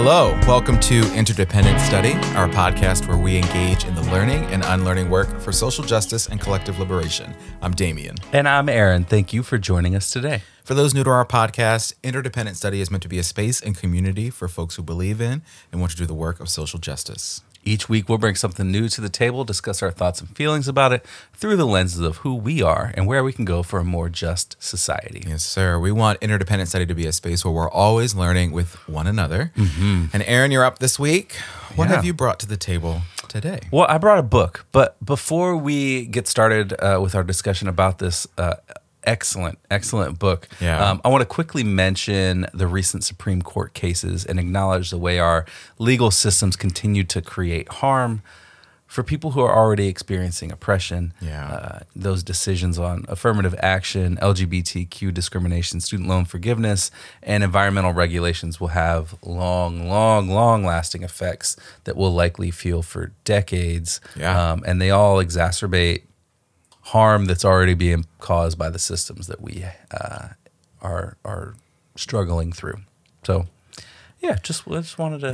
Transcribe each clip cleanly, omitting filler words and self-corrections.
Hello, welcome to Interdependent Study, our podcast where we engage in the learning and unlearning work for social justice and collective liberation. I'm Damien. And I'm Aaron. Thank you for joining us today. For those new to our podcast, Interdependent Study is meant to be a space and community for folks who believe in and want to do the work of social justice. Each week, we'll bring something new to the table, discuss our thoughts and feelings about it through the lenses of who we are and where we can go for a more just society. Yes, sir. We want Interdependent Study to be a space where we're always learning with one another. Mm-hmm. And Aaron, you're up this week. What have you brought to the table today? Well, I brought a book, but before we get started with our discussion about this excellent book. Yeah. I want to quickly mention the recent Supreme Court cases and acknowledge the way our legal systems continue to create harm for people who are already experiencing oppression. Yeah. Those decisions on affirmative action, LGBTQ discrimination, student loan forgiveness, and environmental regulations will have long-lasting effects that we'll likely feel for decades. Yeah. And they all exacerbate harm that's already being caused by the systems that we are struggling through. So, yeah, just wanted to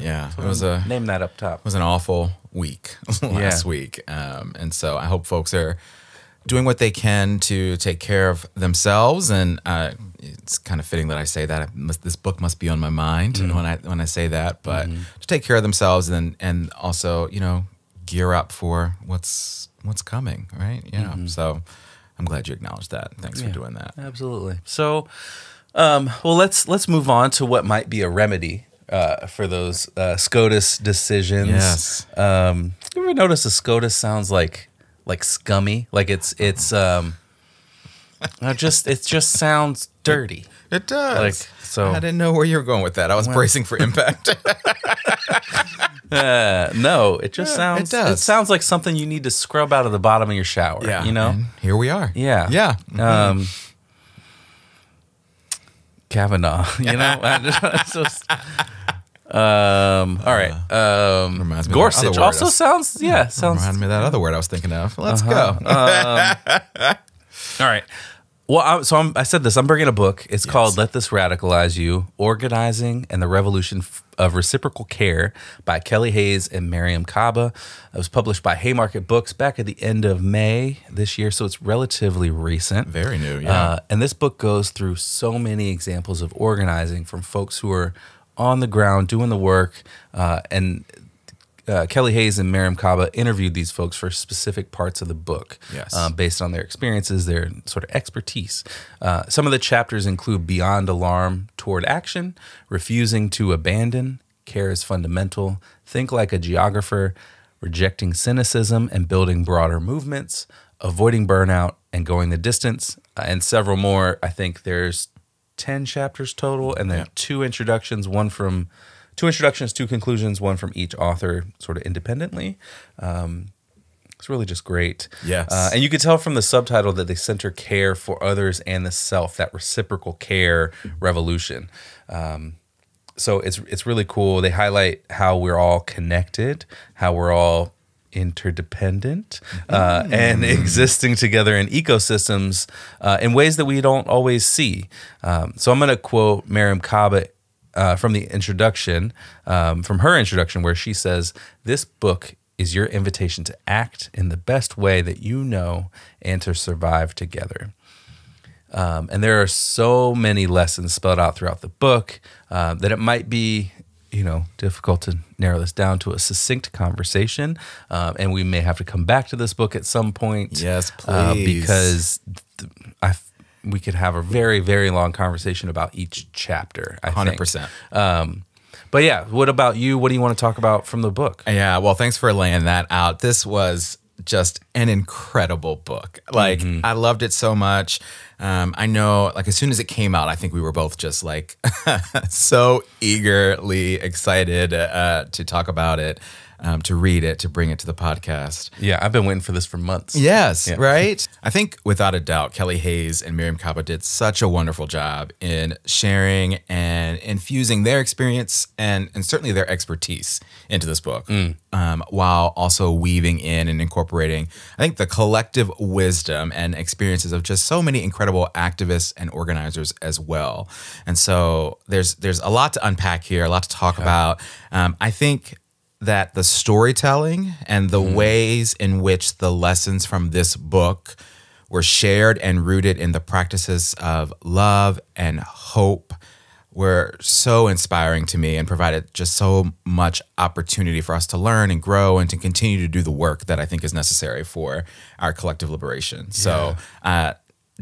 name that up top. It was an awful week last week. And so I hope folks are doing what they can to take care of themselves. And it's kind of fitting that I say that. This book must be on my mind when I say that. But to take care of themselves and also, gear up for what's coming, right? Yeah. So I'm glad you acknowledged that. Thanks for doing that. Absolutely. So, let's move on to what might be a remedy for those SCOTUS decisions. Yes. You ever notice a SCOTUS sounds like scummy? Like it just sounds dirty. It does. So I didn't know where you were going with that. I was bracing for impact. No, it just sounds. It does. It sounds like something you need to scrub out of the bottom of your shower. Yeah. And here we are. Yeah. Yeah. Kavanaugh. All right. Reminds me Gorsuch of that other also word. sounds. Reminds me of that other word I was thinking of. Let's go. All right. Well, I said this. I'm bringing a book. It's called Let This Radicalize You, Organizing and the Revolution of Reciprocal Care by Kelly Hayes and Mariame Kaba. It was published by Haymarket Books back at the end of May this year, so it's relatively recent. Very new, yeah. And this book goes through so many examples of organizing from folks who are on the ground doing the work, and Kelly Hayes and Mariame Kaba interviewed these folks for specific parts of the book, based on their experiences, their sort of expertise. Some of the chapters include Beyond Alarm Toward Action, Refusing to Abandon, Care is Fundamental, Think Like a Geographer, Rejecting Cynicism and Building Broader Movements, Avoiding Burnout and Going the Distance, and several more. I think there's 10 chapters total, and then two introductions, two conclusions, one from each author sort of independently. It's really just great. Yes. And you could tell from the subtitle that they center care for others and the self, that reciprocal care revolution. So it's really cool. They highlight how we're all connected, how we're all interdependent, and existing together in ecosystems in ways that we don't always see. So I'm going to quote Mariame Kaba from the introduction, from her introduction, where she says, "This book is your invitation to act in the best way that you know and to survive together." And there are so many lessons spelled out throughout the book that it might be, difficult to narrow this down to a succinct conversation. And we may have to come back to this book at some point. Yes, please. Because we could have a very, very long conversation about each chapter, I think. 100%. But yeah, what about you? What do you want to talk about from the book? Yeah, well, thanks for laying that out. This was just an incredible book. I loved it so much. I know, as soon as it came out, I think we were both just so eagerly excited to talk about it, to read it, to bring it to the podcast. Yeah, I've been waiting for this for months. Yes, right? I think without a doubt, Kelly Hayes and Mariame Kaba did such a wonderful job in sharing and infusing their experience and certainly their expertise into this book, while also weaving in and incorporating I think, the collective wisdom and experiences of just so many incredible activists and organizers as well. And so there's a lot to unpack here, a lot to talk about. I think that the storytelling and the ways in which the lessons from this book were shared and rooted in the practices of love and hope were so inspiring to me and provided just so much opportunity for us to learn and grow and to continue to do the work that I think is necessary for our collective liberation. So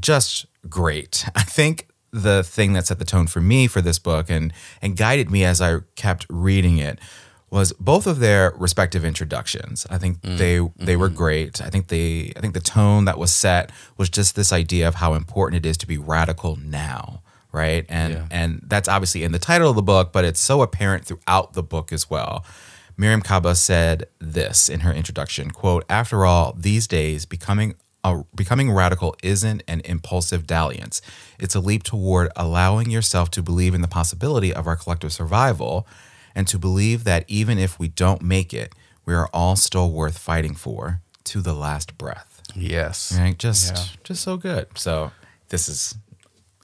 just great. I think the thing that set the tone for me for this book and guided me as I kept reading it was both of their respective introductions. I think they were great. I think the tone that was set was just this idea of how important it is to be radical now. Right. And that's obviously in the title of the book, but it's so apparent throughout the book as well. Mariame Kaba said this in her introduction, quote, "After all, these days, becoming radical isn't an impulsive dalliance. It's a leap toward allowing yourself to believe in the possibility of our collective survival and to believe that even if we don't make it, we are all still worth fighting for to the last breath." Yes. Right? Just so good. So this is...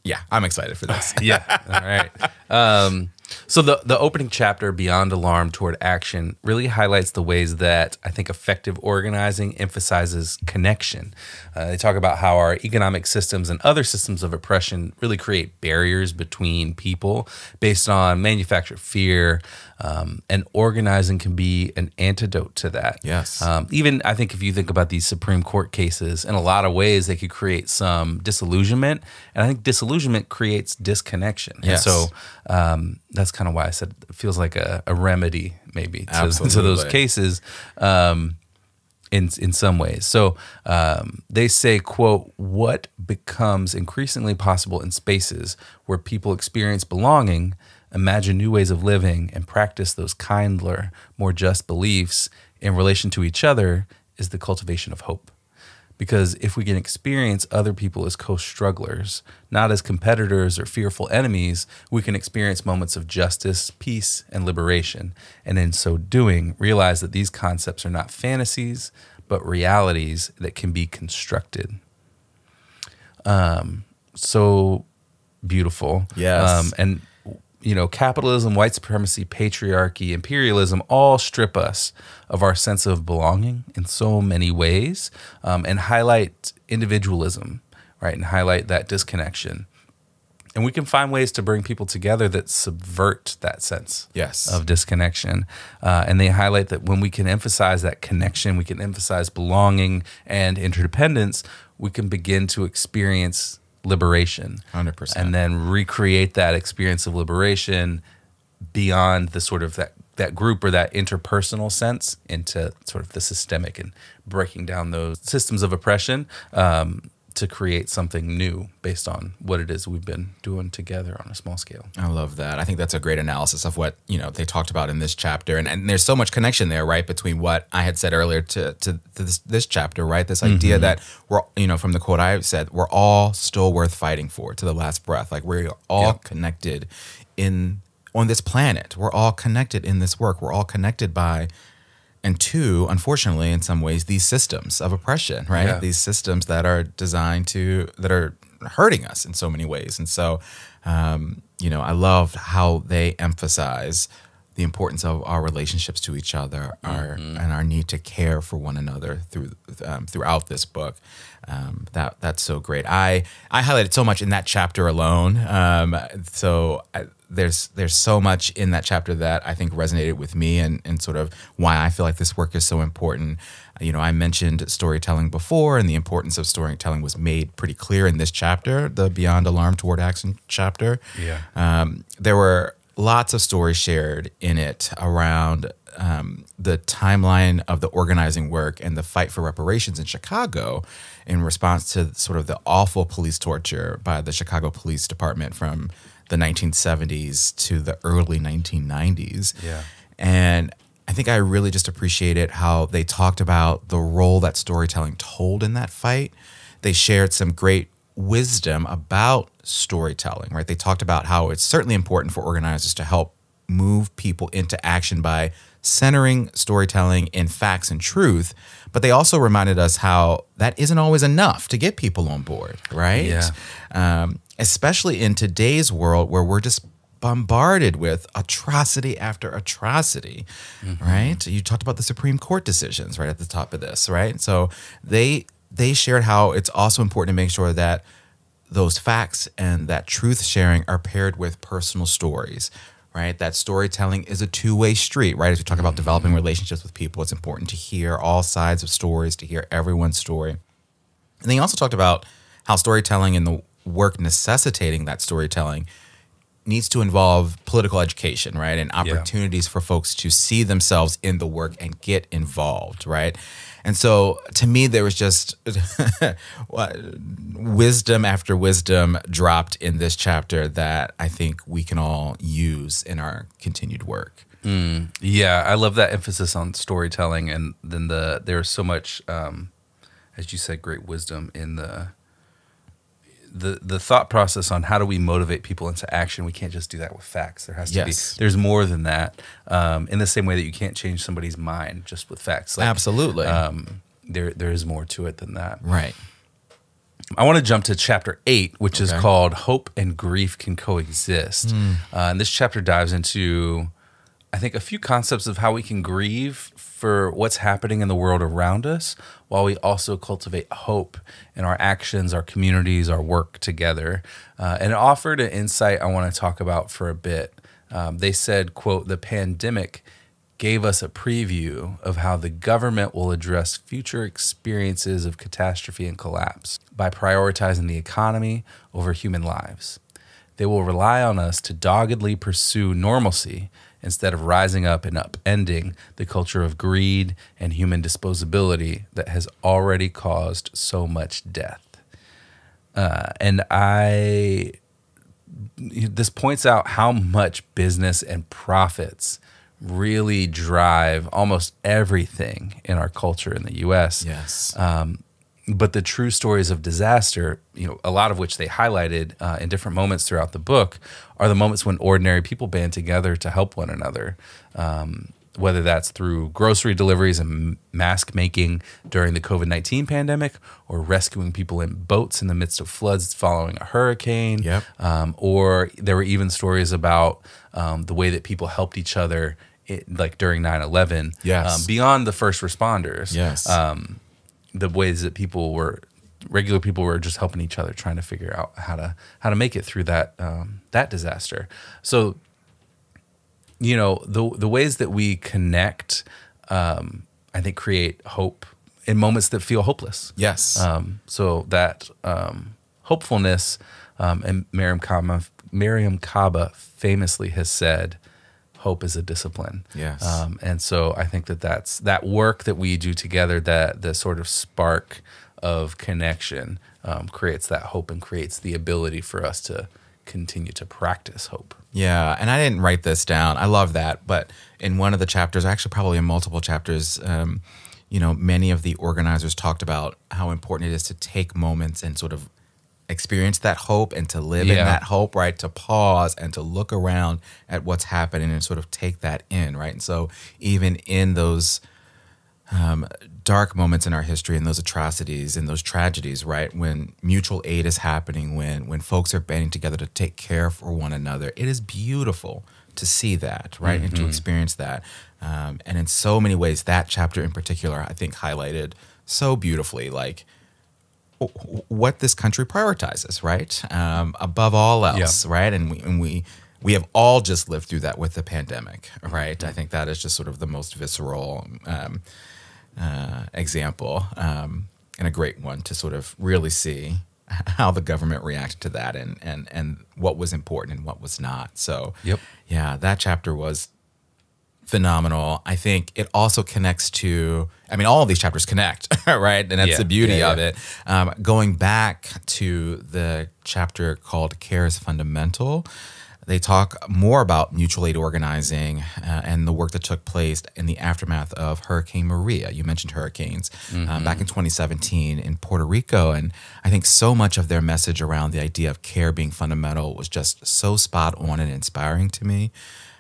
yeah, I'm excited for this. All right. So the opening chapter, Beyond Alarm Toward Action, really highlights the ways that I think effective organizing emphasizes connection. They talk about how our economic systems and other systems of oppression really create barriers between people based on manufactured fear, and organizing can be an antidote to that. Yes. Even I think if you think about these Supreme Court cases, in a lot of ways they could create some disillusionment, and I think disillusionment creates disconnection. Yes. And so that's kind of why I said it feels like a remedy maybe to those cases in some ways. So they say, quote, "What becomes increasingly possible in spaces where people experience belonging, imagine new ways of living, and practice those kindler, more just beliefs in relation to each other is the cultivation of hope. Because if we can experience other people as co-strugglers, not as competitors or fearful enemies, we can experience moments of justice, peace, and liberation. And in so doing, realize that these concepts are not fantasies, but realities that can be constructed." So beautiful. Yes. And you know, capitalism, white supremacy, patriarchy, imperialism all strip us of our sense of belonging in so many ways, and highlight individualism, right? And highlight that disconnection. And we can find ways to bring people together that subvert that sense of disconnection. And they highlight that when we can emphasize that connection, we can emphasize belonging and interdependence, we can begin to experience liberation. 100%. And then recreate that experience of liberation beyond the sort of that group or that interpersonal sense into sort of the systemic, and breaking down those systems of oppression to create something new based on what it is we've been doing together on a small scale. I love that. I think that's a great analysis of what, you know, they talked about in this chapter. And there's so much connection there, right, between what I had said earlier to this chapter, right? This idea that we're, you know, from the quote I said, we're all still worth fighting for to the last breath. Like, we're all connected on this planet. We're all connected in this work. We're all connected by... and two, unfortunately, in some ways, these systems of oppression, right? Yeah. These systems that are designed that are hurting us in so many ways. And so, you know, I loved how they emphasize the importance of our relationships to each other, and our need to care for one another throughout this book. That's so great. I highlighted so much in that chapter alone. There's so much in that chapter that I think resonated with me, and sort of why I feel like this work is so important. You know, I mentioned storytelling before, and the importance of storytelling was made pretty clear in this chapter, the Beyond Alarm Toward Action chapter. Yeah. There were lots of stories shared in it around the timeline of the organizing work and the fight for reparations in Chicago in response to sort of the awful police torture by the Chicago Police Department from the 1970s to the early 1990s. Yeah. And I think I really just appreciated how they talked about the role that storytelling told in that fight. They shared some great wisdom about storytelling, right? They talked about how it's certainly important for organizers to help move people into action by centering storytelling in facts and truth, but they also reminded us how that isn't always enough to get people on board, right? Yeah. Especially in today's world where we're just bombarded with atrocity after atrocity, right? You talked about the Supreme Court decisions right at the top of this, right? So they shared how it's also important to make sure that those facts and that truth sharing are paired with personal stories, right? That storytelling is a two-way street, right? As we talk about developing relationships with people, it's important to hear all sides of stories, to hear everyone's story. And then he also talked about how storytelling and the work necessitating that storytelling needs to involve political education, right? And opportunities for folks to see themselves in the work and get involved, right? And so to me, there was just wisdom after wisdom dropped in this chapter that I think we can all use in our continued work. Yeah, I love that emphasis on storytelling. And then there's so much, as you said, great wisdom in the thought process on how do we motivate people into action. We can't just do that with facts. There has to be, there's more than that. In the same way that you can't change somebody's mind just with facts. Like, absolutely. There is more to it than that. Right. I want to jump to chapter 8, which is called Hope and Grief Can Coexist. And this chapter dives into, I think, a few concepts of how we can grieve for what's happening in the world around us, while we also cultivate hope in our actions, our communities, our work together. And it offered an insight I want to talk about for a bit. They said, quote, "The pandemic gave us a preview of how the government will address future experiences of catastrophe and collapse by prioritizing the economy over human lives. They will rely on us to doggedly pursue normalcy instead of rising up and upending the culture of greed and human disposability that has already caused so much death." And this points out how much business and profits really drive almost everything in our culture in the U.S. Yes. But the true stories of disaster, a lot of which they highlighted in different moments throughout the book, are the moments when ordinary people band together to help one another, whether that's through grocery deliveries and mask making during the COVID-19 pandemic, or rescuing people in boats in the midst of floods following a hurricane. Yep. Or there were even stories about the way that people helped each other, like during 9/11, beyond the first responders. Yes. The ways that regular people were just helping each other, trying to figure out how to make it through that disaster. So, the ways that we connect, I think, create hope in moments that feel hopeless. Yes. So that hopefulness, and Mariame Kaba famously has said, hope is a discipline. Yes. And so I think that's that work that we do together, that the sort of spark of connection creates that hope and creates the ability for us to continue to practice hope. Yeah, and I didn't write this down. I love that. But in one of the chapters, actually probably in multiple chapters, many of the organizers talked about how important it is to take moments and sort of experience that hope and to live in that hope, right? To pause and to look around at what's happening and sort of take that in, right? And so even in those dark moments in our history and those atrocities and those tragedies, right? When mutual aid is happening, when folks are banding together to take care for one another, it is beautiful to see that, right? And to experience that. And in so many ways, that chapter in particular, I think highlighted so beautifully, like, what this country prioritizes, right? Above all else, right? And we have all just lived through that with the pandemic, right? I think that is just sort of the most visceral example, and a great one to sort of really see how the government reacted to that and what was important and what was not. So, yeah, that chapter was phenomenal. I think it also connects to, all of these chapters connect, right? And that's the beauty of it. Going back to the chapter called Care is Fundamental, they talk more about mutual aid organizing and the work that took place in the aftermath of Hurricane Maria. You mentioned hurricanes back in 2017 in Puerto Rico. And I think so much of their message around the idea of care being fundamental was just so spot on and inspiring to me.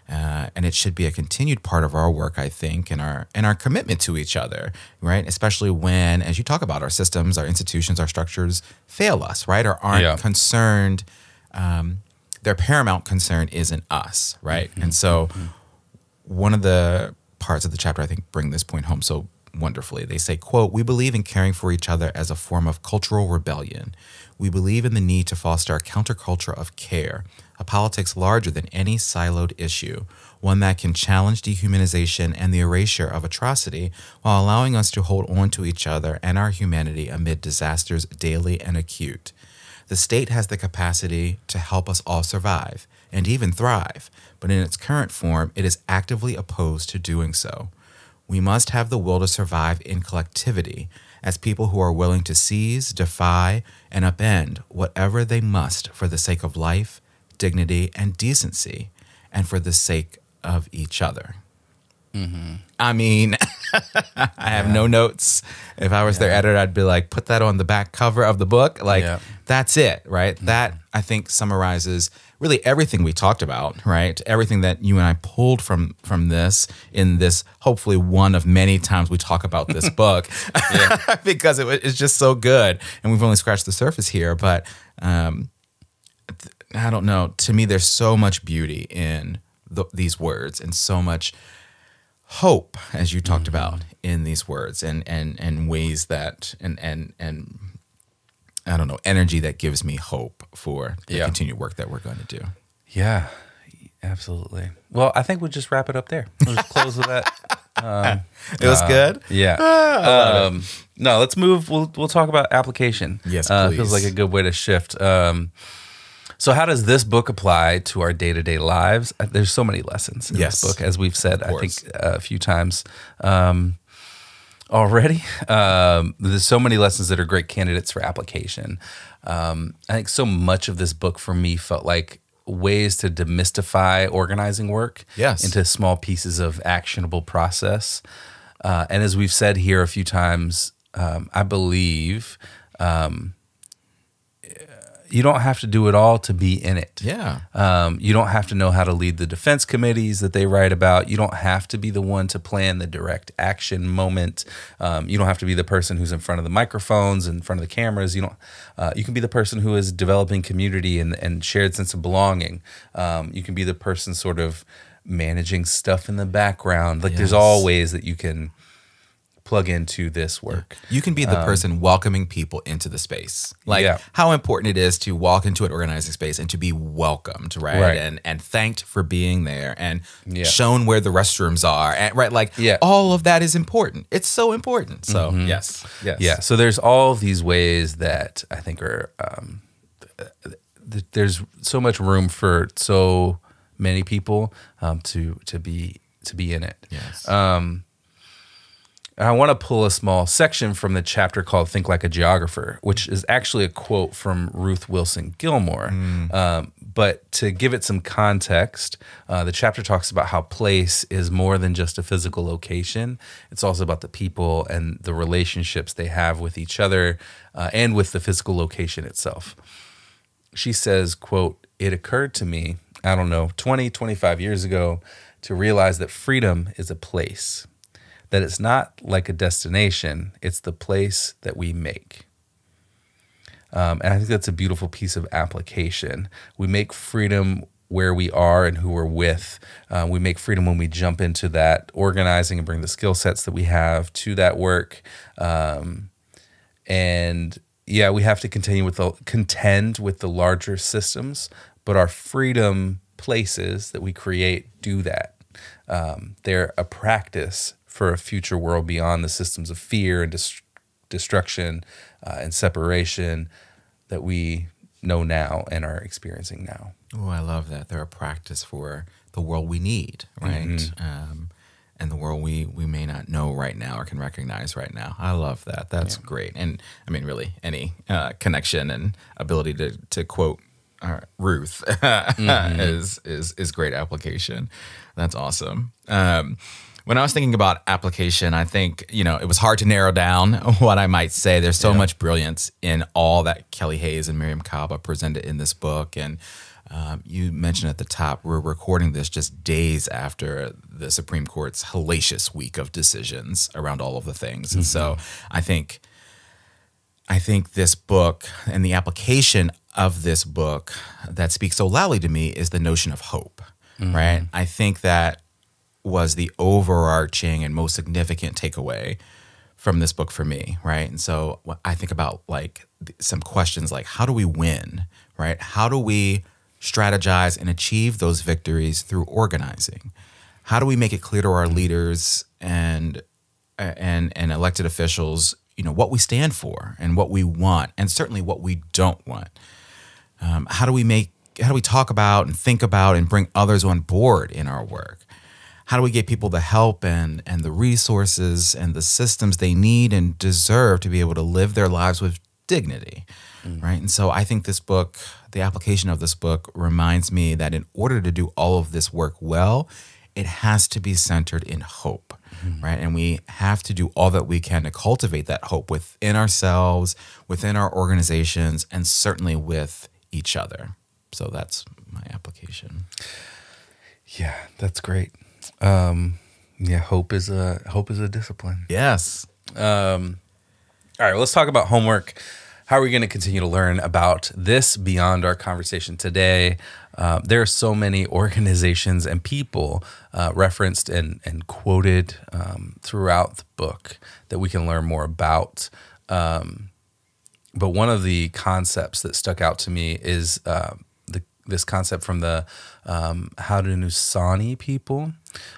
And it should be a continued part of our work, I think, and our commitment to each other, right? Especially when, as you talk about, our systems, our institutions, our structures fail us, right? Or aren't concerned. Their paramount concern isn't us, right? And so one of the parts of the chapter, I think, bring this point home so wonderfully. They say, quote, "We believe in caring for each other as a form of cultural rebellion. We believe in the need to foster a counterculture of care, a politics larger than any siloed issue, one that can challenge dehumanization and the erasure of atrocity while allowing us to hold on to each other and our humanity amid disasters daily and acute. The state has the capacity to help us all survive and even thrive, but in its current form, it is actively opposed to doing so. We must have the will to survive in collectivity as people who are willing to seize, defy, and upend whatever they must for the sake of life, dignity, and decency, and for the sake of each other." I mean, I have no notes. If I was their editor, I'd be like, put that on the back cover of the book. Like, that's it, right? That, I think, summarizes really everything we talked about, right? Everything that you and I pulled from this in this, hopefully one of many times we talk about this book, because it's just so good. And we've only scratched the surface here. But I don't know. To me, there's so much beauty in these words and so much hope, as you talked about, in these words and ways that and I don't know, energy that gives me hope for the continued work that we're going to do. Yeah, absolutely. Well, I think we'll just wrap it up there. We'll just close with that. It was good. Yeah. No, let's move. We'll talk about application. Yes, please. Feels like a good way to shift. So how does this book apply to our day-to-day lives? There's so many lessons in this book, as we've said, I think, a few times already. There's so many lessons that are great candidates for application. I think so much of this book for me felt like ways to demystify organizing work into small pieces of actionable process. And as we've said here a few times, I believe you don't have to do it all to be in it. You don't have to know how to lead the defense committees that they write about. You don't have to be the one to plan the direct action moment. You don't have to be the person who's in front of the microphones, in front of the cameras. You can be the person who is developing community and shared sense of belonging. You can be the person sort of managing stuff in the background. Like there's all ways that you can plug into this work. You can be the person welcoming people into the space. Like how important it is to walk into an organizing space and to be welcomed, right? And thanked for being there and shown where the restrooms are. And, like all of that is important. It's so important. So yes. So there's all of these ways that I think are, there's so much room for so many people to be in it. I want to pull a small section from the chapter called Think Like a Geographer, which is actually a quote from Ruth Wilson Gilmore. But to give it some context, the chapter talks about how place is more than just a physical location. It's also about the people and the relationships they have with each other and with the physical location itself. She says, quote, "It occurred to me, 20, 25 years ago, to realize that freedom is a place. That it's not like a destination, it's the place that we make." And I think that's a beautiful piece of application. We make freedom where we are and who we're with. We make freedom when we jump into that organizing and bring the skill sets that we have to that work. And we have to contend with the larger systems, but our freedom places that we create do that. They're a practice for a future world beyond the systems of fear and destruction and separation that we know now and are experiencing now. Oh, I love that. They're a practice for the world we need, right? And the world we may not know right now or can recognize right now. I love that. That's great. And I mean, really, any connection and ability to quote Ruth is great application. That's awesome. When I was thinking about application, I think, it was hard to narrow down what I might say. There's so much brilliance in all that Kelly Hayes and Mariame Kaba presented in this book. And You mentioned at the top, we're recording this just days after the Supreme Court's hellacious week of decisions around all of the things. And so I think this book and the application of this book that speaks so loudly to me is the notion of hope, right? I think that was the overarching and most significant takeaway from this book for me, right? And so I think about like some questions like, how do we win, right? How do we strategize and achieve those victories through organizing? How do we make it clear to our leaders and elected officials, what we stand for and what we want, and certainly what we don't want? How do we talk about and think about and bring others on board in our work? How do we get people the help and the resources and the systems they need and deserve to be able to live their lives with dignity, right? And so I think this book, the application of this book, reminds me that in order to do all of this work well, it has to be centered in hope, right? And we have to do all that we can to cultivate that hope within ourselves, within our organizations, and certainly with each other. So that's my application. Yeah, that's great. Hope is a discipline. Yes. All right, let's talk about homework. How are we going to continue to learn about this beyond our conversation today? There are so many organizations and people referenced and quoted throughout the book that we can learn more about. But one of the concepts that stuck out to me is this concept from the Haudenosaunee people,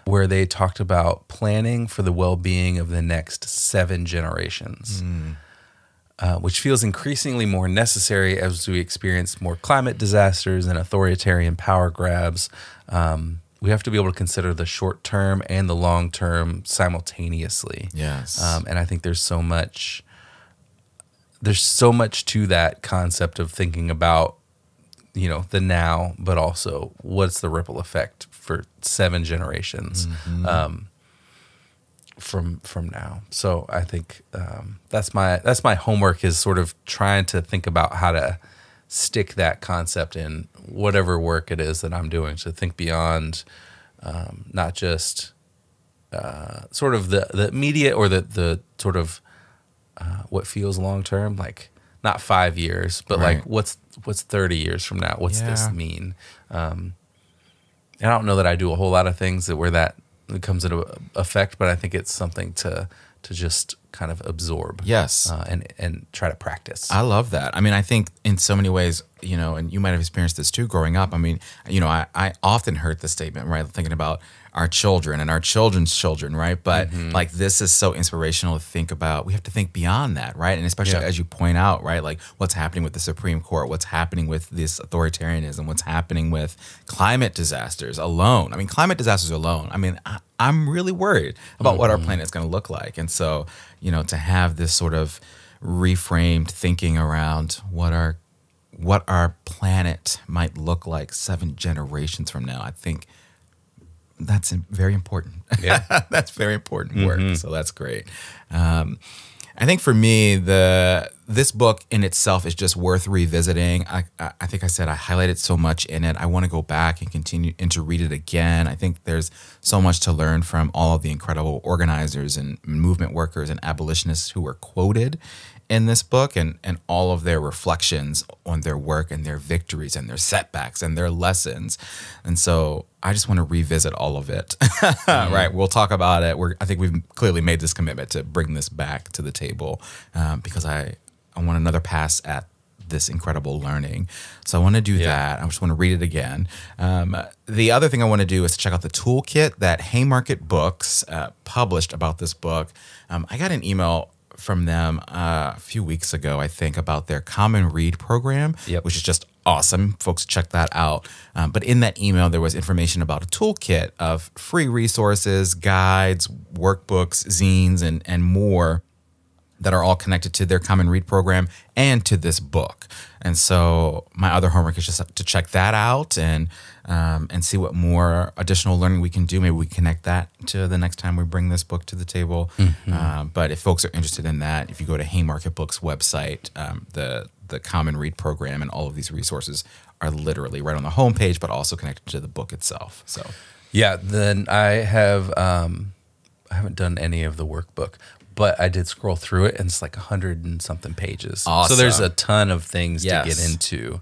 where they talked about planning for the well-being of the next 7 generations, which feels increasingly more necessary as we experience more climate disasters and authoritarian power grabs. We have to be able to consider the short-term and the long-term simultaneously. Yes. And I think there's so much to that concept of thinking about the now, but also what's the ripple effect for 7 generations from now. So I think that's my homework, is sort of trying to think about how to stick that concept in whatever work it is that I'm doing. So think beyond not just sort of the immediate or the sort of what feels long term, like not 5 years, but Right. like what's 30 years from now? What's this mean? And I don't know that I do a whole lot of things where that comes into effect, but I think it's something to just kind of absorb. Yes. And try to practice. I love that. I mean, I think in so many ways, and you might have experienced this too growing up. I mean, I often heard the statement, right? Thinking about our children and our children's children, right? But like, this is so inspirational to think about. We have to think beyond that, right? And especially as you point out, right? Like, what's happening with the Supreme Court, what's happening with this authoritarianism, what's happening with climate disasters alone. I mean, climate disasters alone. I mean, I'm really worried about what our planet is going to look like. And so, to have this sort of reframed thinking around what our planet might look like 7 generations from now, I think that's very important. Yeah. That's very important work. So that's great. I think for me, this book in itself is just worth revisiting. I think I said I highlighted so much in it. I want to go back and continue and to read it again. I think there's so much to learn from all of the incredible organizers and movement workers and abolitionists who were quoted in this book, and all of their reflections on their work and their victories and their setbacks and their lessons. And so I just want to revisit all of it. Right. We'll talk about it. I think we've clearly made this commitment to bring this back to the table because I want another pass at this incredible learning. So I want to do that. I just want to read it again. The other thing I want to do is check out the toolkit that Haymarket Books published about this book. I got an email from them a few weeks ago, I think, about their Common Read program, which is just awesome. Folks, check that out. But in that email, there was information about a toolkit of free resources, guides, workbooks, zines, and more that are all connected to their Common Read program and to this book. And so my other homework is just to check that out and see what more additional learning we can do. Maybe we connect that to the next time we bring this book to the table. But if folks are interested in that, if you go to Haymarket Books website, the Common Read program and all of these resources are literally right on the homepage, but also connected to the book itself. So, yeah, then I haven't done any of the workbook, but I did scroll through it, and it's like 100 and something pages. Awesome. So there's a ton of things Yes. to get into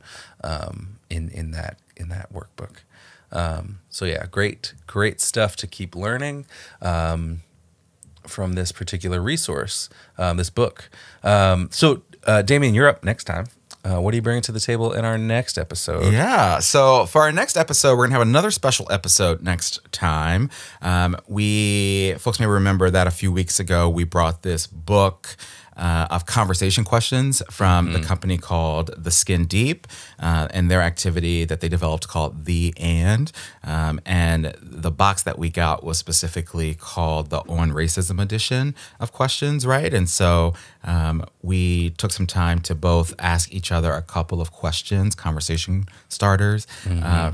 in that workbook. So yeah, great stuff to keep learning from this particular resource, this book. So Damien, you're up next time. What are you bringing to the table in our next episode? Yeah. So for our next episode, we're going to have another special episode next time. Folks may remember that a few weeks ago, we brought this book of conversation questions from the company called The Skin Deep and their activity that they developed called The And the box that we got was specifically called the On Racism edition of questions, right? And so we took some time to both ask each other a couple of questions, conversation starters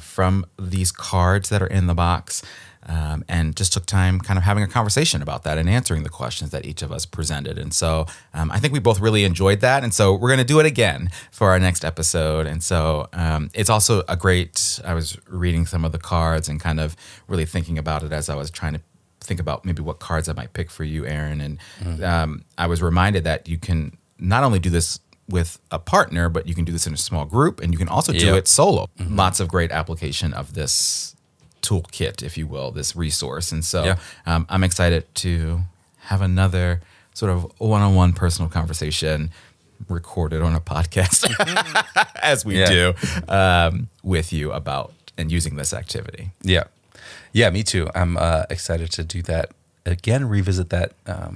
from these cards that are in the box. And just took time kind of having a conversation about that and answering the questions that each of us presented. And so I think we both really enjoyed that. And so we're going to do it again for our next episode. And so it's also I was reading some of the cards and kind of really thinking about it as I was trying to think about maybe what cards I might pick for you, Aaron. And I was reminded that you can not only do this with a partner, but you can do this in a small group, and you can also do it solo. Lots of great application of this toolkit, if you will, this resource. And so I'm excited to have another sort of one-on-one personal conversation recorded on a podcast as we do with you about and using this activity. Yeah. Yeah, me too. I'm excited to do that again, revisit that I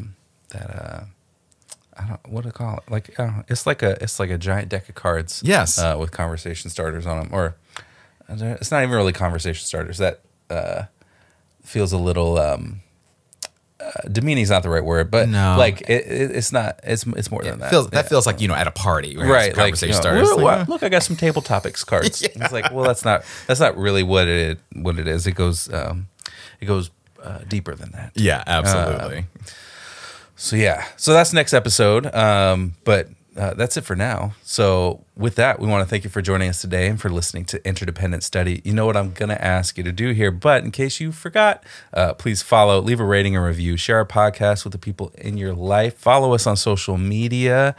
don't know what to call it. Like it's like a giant deck of cards. Yes. With conversation starters on them, or it's not even really conversation starters. That feels a little demeaning's not the right word, but no. like it's not. It's more than that. That feels like at a party, right? Conversation like, starters. Look, I got some table topics cards. It's like, well, that's not really what it is. It goes deeper than that. Yeah, absolutely. So that's next episode. But that's it for now. So with that, we want to thank you for joining us today and for listening to Interdependent Study. You know what I'm going to ask you to do here, but in case you forgot, please follow, leave a rating and review, share our podcast with the people in your life, follow us on social media,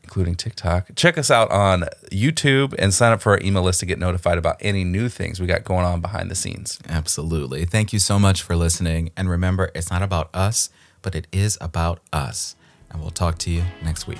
including TikTok. Check us out on YouTube and sign up for our email list to get notified about any new things we got going on behind the scenes. Absolutely. Thank you so much for listening. And remember, it's not about us, but it is about us. And we'll talk to you next week.